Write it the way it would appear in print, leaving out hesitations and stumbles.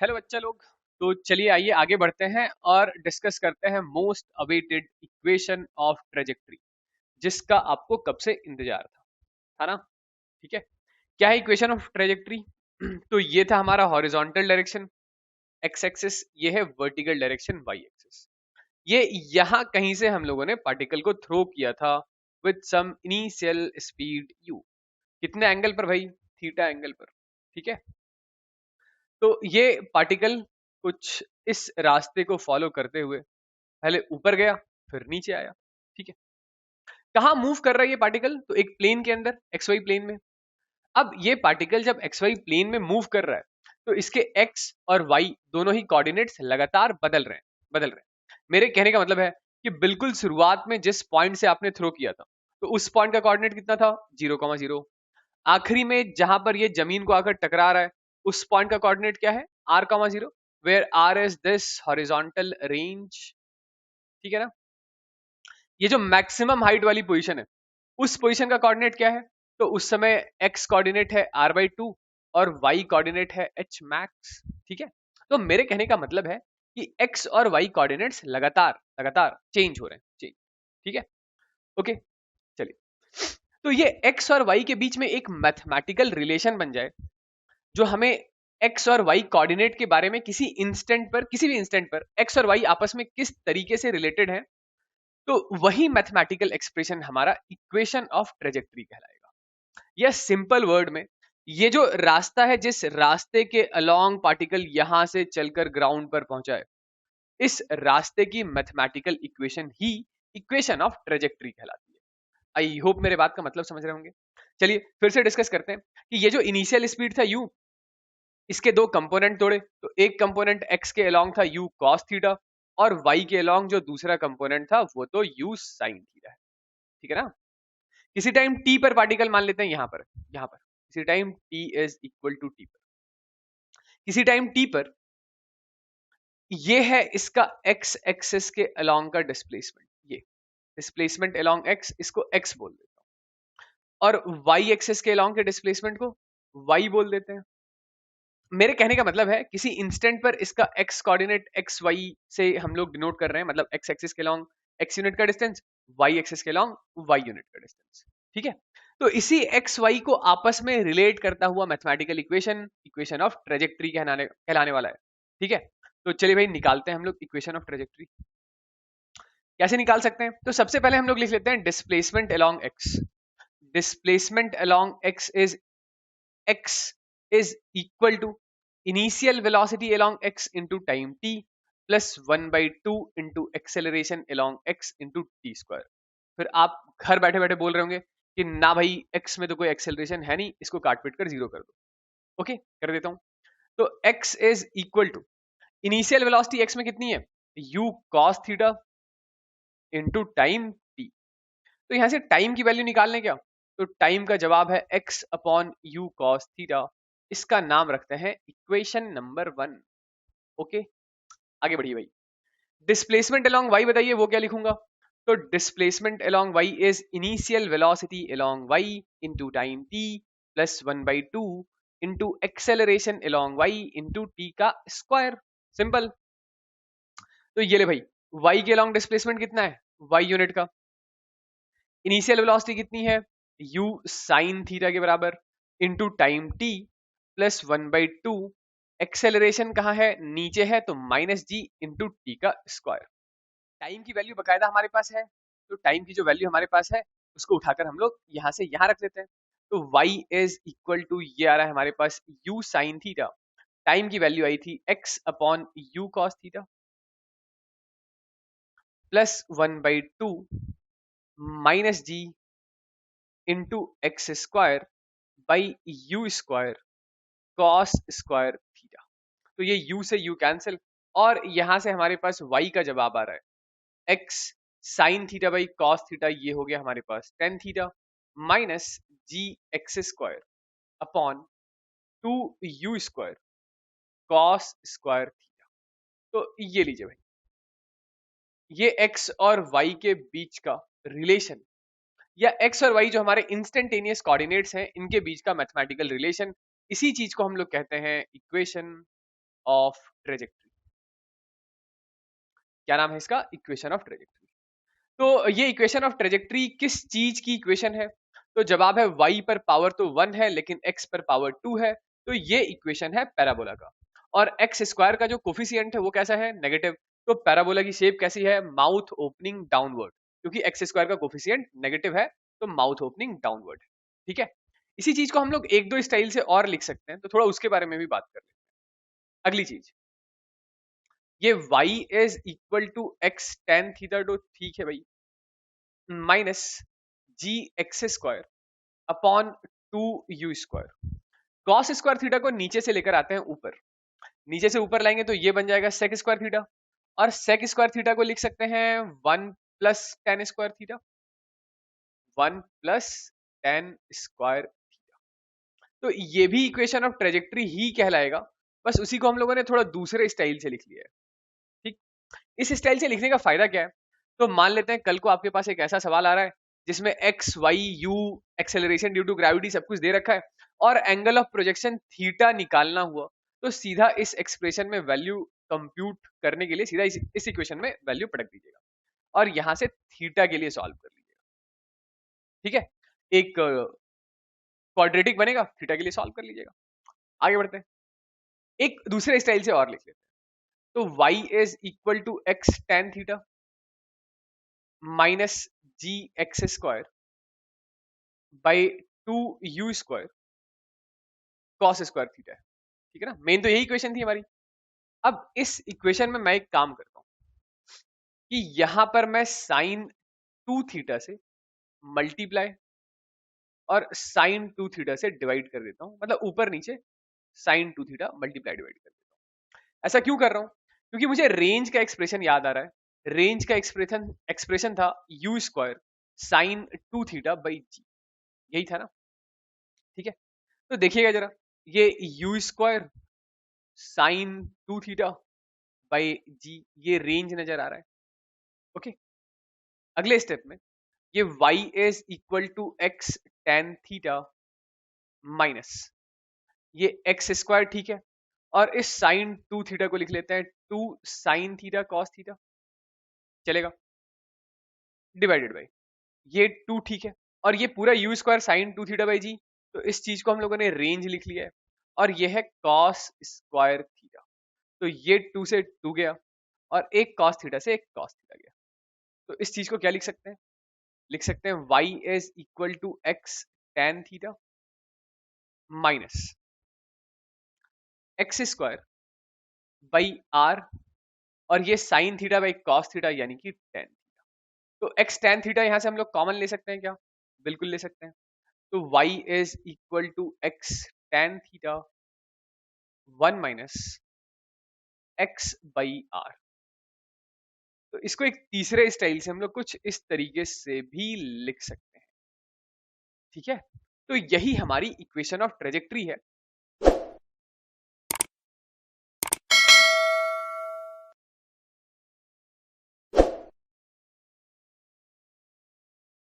Hello बच्चा लोग। तो चलिए आइए आगे बढ़ते हैं और डिस्कस करते हैं most awaited equation of trajectory, जिसका आपको कब से इंतजार था ना। ठीक है, क्या है इक्वेशन ऑफ ट्रेजेक्ट्री? तो ये था हमारा हॉरिजॉन्टल डायरेक्शन एक्स एक्सिस, ये है वर्टिकल डायरेक्शन वाई एक्सिस। ये यहां कहीं से हम लोगों ने पार्टिकल को थ्रो किया था with some initial speed u. कितने एंगल पर भाई? थीटा एंगल पर। ठीक है, तो ये पार्टिकल कुछ इस रास्ते को फॉलो करते हुए पहले ऊपर गया, फिर नीचे आया। ठीक है, कहाँ मूव कर रहा है ये पार्टिकल? तो एक प्लेन के अंदर, एक्स वाई प्लेन में। अब ये पार्टिकल जब एक्स वाई प्लेन में मूव कर रहा है तो इसके एक्स और वाई दोनों ही कोऑर्डिनेट्स लगातार बदल रहे हैं। मेरे कहने का मतलब है कि बिल्कुल शुरुआत में जिस पॉइंट से आपने थ्रो किया था, तो उस पॉइंट का कोऑर्डिनेट कितना था? 0,0। आखिरी में जहां पर ये जमीन को आकर टकरा रहा है, उस पॉइंट का कोऑर्डिनेट क्या है? r,0, where r is this horizontal range. ठीक है ना। ये जो मैक्सिमम हाइट वाली पोजीशन है, उस पोजीशन का कोऑर्डिनेट क्या है? तो उस समय x कोऑर्डिनेट है r/2 और y कोऑर्डिनेट है h मैक्स। ठीक है, तो मेरे कहने का मतलब है कि x और y कोऑर्डिनेट्स लगातार लगातार चेंज हो रहे हैं, चेंज। ठीक है, ओके, चलिए। तो ये x और y के बीच में एक मैथमेटिकल रिलेशन बन जाए जो हमें एक्स और वाई कोऑर्डिनेट के बारे में किसी इंस्टेंट पर, किसी भी इंस्टेंट पर एक्स और वाई आपस में किस तरीके से रिलेटेड है, तो वही मैथमेटिकल एक्सप्रेशन हमारा इक्वेशन ऑफ ट्रेजेक्ट्री कहलाएगा। यह सिंपल वर्ड में, ये जो रास्ता है, जिस रास्ते के अलोंग पार्टिकल यहां से चलकर ग्राउंड पर पहुंचा है, इस रास्ते की mathematical equation he equation of trajectory कहलाती है। आई होप मेरे बात का मतलब समझ रहे होंगे। चलिए फिर से डिस्कस करते हैं कि ये जो इनिशियल स्पीड था u, इसके दो कंपोनेंट तोड़े, तो एक कंपोनेंट x के अलोंग था u cos थीटा, और y के अलोंग जो दूसरा कंपोनेंट था वो तो u sin थीटा है। ठीक है ना। किसी टाइम t पर पार्टिकल मान लेते हैं, यहां पर किसी time t is equal to t पर, किसी टाइम t पर ये है इसका x एक्सिस के अलोंग का डिस्प्लेसमेंट, ये डिस्प्लेसमेंट अलोंग x, इसको x बोल देता हूं, और y एक्सिस के अलोंग के डिस्प्लेसमेंट को y बोल देते हैं। मेरे कहने का मतलब है किसी इंस्टेंट पर इसका x कोऑर्डिनेट एक्स वाई से हम लोग डिनोट कर रहे हैं, मतलब x एक्सिस के लॉन्ग x यूनिट का डिस्टेंस, y एक्सिस के लॉन्ग y यूनिट का डिस्टेंस। ठीक है, तो इसी x y को आपस में रिलेट करता हुआ mathematical equation, equation of trajectory कहलाने वाला है। ठीक है, तो चलिए भाई निकालते हैं हम लोग इक्वेशन ऑफ ट्रेजेक्ट्री। कैसे निकाल सकते हैं? तो सबसे पहले हम लोग लिख लेते हैं displacement along x। Displacement along x is equal to initial velocity along x into time t plus 1/2 into acceleration along x into t square। फिर आप घर बैठे बैठे बोल रहे होंगे कि ना भाई x में तो कोई एक्सेलरेशन है नहीं, इसको काट पीट कर जीरो कर दो। ओके, कर देता हूं। तो x is equal to initial velocity x में कितनी है? u cos theta into time t। तो यहां से टाइम की वैल्यू निकालने क्या, तो टाइम का जवाब है x अपॉन u cos थीटा। इसका नाम रखते हैं इक्वेशन नंबर 1। ओके, आगे बढ़िए भाई। डिस्प्लेसमेंट अलोंग y बताइए, वो क्या लिखूंगा? तो displacement along y is initial velocity along y into time t plus 1/2 into acceleration along y into t का स्क्वायर। सिंपल। तो ये ले भाई, y के अलोंग डिस्प्लेसमेंट कितना है? y यूनिट का। इनिशियल वेलोसिटी कितनी है? u sin थीटा के बराबर into time t plus 1/2। Acceleration कहाँ है? नीचे है, तो माइनस जी इंटू टी का स्क्वायर। टाइम की वैल्यू बकायदा हमारे पास है, तो टाइम की जो वैल्यू हमारे पास है उसको उठाकर हम लोग यहां से यहां रख देते हैं। तो y इज इक्वल टू, ये आ रहा है हमारे पास u sin थीटा, टाइम की वैल्यू आई थी x अपॉन u cos theta plus 1/2 minus g into x square by u square cos square theta. तो ये u से u कैंसिल, और यहां से हमारे पास y का जवाब आ रहा है x sine theta by cos theta, ये हो गया हमारे पास tan theta minus g x square upon 2u square cos square theta. तो ये लीजिए भाई, ये x और y के बीच का रिलेशन, या x और y जो हमारे इंस्टेंटेनियस कोऑर्डिनेट्स हैं, इनके बीच का मैथमेटिकल रिलेशन, इसी चीज को हम लोग कहते हैं इक्वेशन ऑफ ट्रेजेक्ट्री। क्या नाम है इसका? Equation of trajectory. तो ये इक्वेशन ऑफ ट्रेजेक्ट्री किस चीज की इक्वेशन है? तो जवाब है y पर पावर तो 1 है लेकिन x पर पावर 2 है, तो ये इक्वेशन है पैराबोला का। और एक्स स्क्वायर का जो कोफिशिएंट है वो कैसा है? नेगेटिव। तो पैराबोला की शेप कैसी है? माउथ ओपनिंग डाउनवर्ड, क्योंकि एक्स स्क्वायर का कोफिशिएंट नेगेटिव है तो माउथ ओपनिंग डाउनवर्ड। ठीक है, इसी चीज को हम लोग एक दो स्टाइल से और लिख सकते हैं, तो थोड़ा उसके बारे में भी बात कर लेते हैं। अगली चीज, ये y is equal to x tan theta, तो ठीक है भाई, minus g x square upon two u square. Cos square theta को नीचे से लेकर आते हैं ऊपर, नीचे से ऊपर लाएंगे तो ये बन जाएगा सेक स्क्वायर थीटा, और सेक स्क्वायर थीटा को लिख सकते हैं 1 + tan square theta, 1 + tan square. तो ये भी इक्वेशन ऑफ ट्रेजेक्ट्री ही कहलाएगा, बस उसी को हम लोगों ने थोड़ा दूसरे स्टाइल से लिख लिया है। ठीक, इस स्टाइल से लिखने का फायदा क्या है? तो मान लेते हैं कल को आपके पास एक ऐसा सवाल आ रहा है जिसमें x y u acceleration due to gravity सब कुछ दे रखा है और एंगल ऑफ प्रोजेक्शन थीटा निकालना हुआ, तो सीधा इस एक्सप्रेशन में वैल्यू कंप्यूट करने के लिए सीधा इस इक्वेशन में वैल्यू पटक दीजिएगा और यहां से थीटा के लिए सॉल्व कर लीजिएगा। ठीक है, एक क्वाड्रेटिक बनेगा, थीटा के लिए सॉल्व कर लीजिएगा। आगे बढ़ते हैं, एक दूसरे स्टाइल से और लिख लेते हैं। तो y is equal to x tan theta minus g x square by two u square cos square theta है। ठीक है ना, मेन तो यही इक्वेशन थी हमारी। अब इस इक्वेशन में मैं एक काम करता हूं कि यहां पर मैं साइन टू थीटा से मल्टीप्लाई और साइन टू थीटा से डिवाइड कर देता हूं, मतलब ऊपर नीचे sign two theta multiply divide कर देता हूं। ऐसा क्यों कर रहा हूं? क्योंकि मुझे रेंज का एक्सप्रेशन याद आ रहा है। रेंज का एक्सप्रेशन था u square sine two theta by g, यही था ना। ठीक है, तो देखिएगा जरा, ये u square sine two theta by g, ये रेंज नजर आ रहा है। ओके, अगले स्टेप में ये y is equal to x tan theta minus ये एक्स स्क्वायर, ठीक है, और इस साइन टू थीटा को लिख लेते हैं two sine theta cos theta, चलेगा, डिवाइडेड बाई ये टू, ठीक है, और ये पूरा u square sine two theta by g, तो इस चीज को हम लोगों ने रेंज लिख लिया है, और ये है कॉस स्क्वायर थीटा, तो ये टू से टू गया और एक कॉस थीटा से एक कॉस थीटा गया। तो इस चीज को क्या लिख सकते हैं? लिख सकते हैं y is equal to x tan theta minus x square by R, और ये sine theta by cos theta यानी कि टेन थीटा। तो एक्स टेन थीटा यहां से हम लोग कॉमन ले सकते हैं क्या? बिल्कुल ले सकते हैं। तो y is equal to x tan theta one minus x by R. तो इसको एक तीसरे स्टाइल से हम लोग कुछ इस तरीके से भी लिख सकते हैं। ठीक है, तो यही हमारी इक्वेशन ऑफ ट्रेजेक्ट्री है